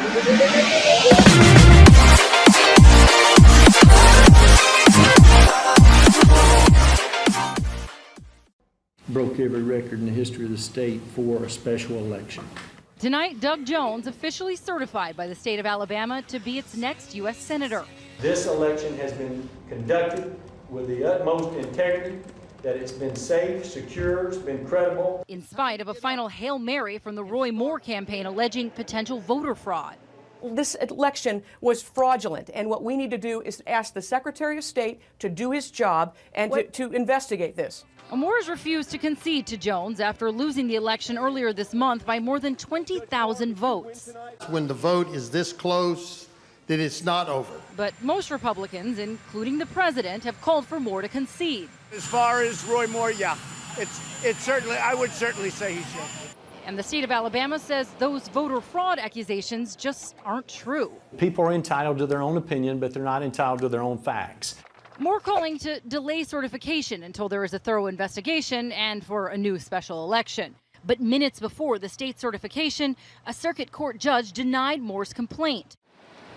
Broke every record in the history of the state for a special election. Tonight, Doug Jones officially certified by the state of Alabama to be its next U.S. Senator. This election has been conducted with the utmost integrity, that it's been safe, secure, it's been credible. In spite of a final Hail Mary from the Roy Moore campaign alleging potential voter fraud. This election was fraudulent, and what we need to do is ask the Secretary of State to do his job and to investigate this. Moore has refused to concede to Jones after losing the election earlier this month by more than 20,000 votes. When the vote is this close, then it's not over. But most Republicans, including the president, have called for Moore to concede. As far as Roy Moore, yeah, it's certainly, I would certainly say he should. And the state of Alabama says those voter fraud accusations just aren't true. People are entitled to their own opinion, but they're not entitled to their own facts. Moore calling to delay certification until there is a thorough investigation and for a new special election. But minutes before the state certification, a circuit court judge denied Moore's complaint.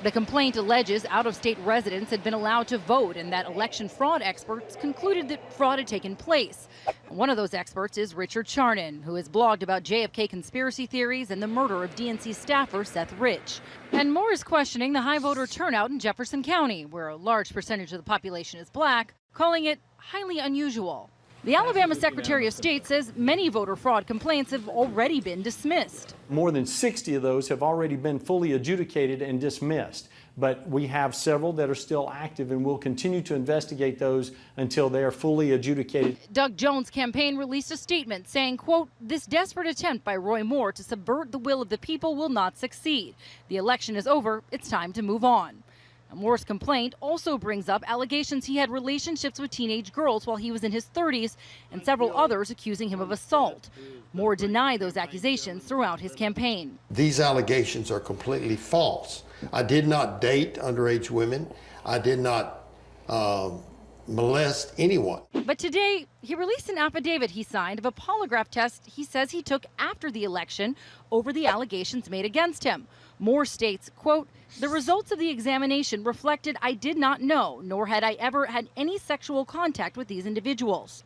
The complaint alleges out-of-state residents had been allowed to vote and that election fraud experts concluded that fraud had taken place. One of those experts is Richard Charnon, who has blogged about JFK conspiracy theories and the murder of DNC staffer Seth Rich. And Moore is questioning the high voter turnout in Jefferson County, where a large percentage of the population is black, calling it highly unusual. The Alabama Secretary of State says many voter fraud complaints have already been dismissed. More than 60 of those have already been fully adjudicated and dismissed. But we have several that are still active, and we'll continue to investigate those until they are fully adjudicated. Doug Jones' campaign released a statement saying, quote, "This desperate attempt by Roy Moore to subvert the will of the people will not succeed. The election is over. It's time to move on." Moore's complaint also brings up allegations he had relationships with teenage girls while he was in his 30s and several others accusing him of assault. Moore denied those accusations throughout his campaign. These allegations are completely false. I did not date underage women. I did not molest anyone. But today, he released an affidavit he signed of a polygraph test he says he took after the election over the allegations made against him. Moore states, quote, "The results of the examination reflected I did not know, nor had I ever had any sexual contact with these individuals."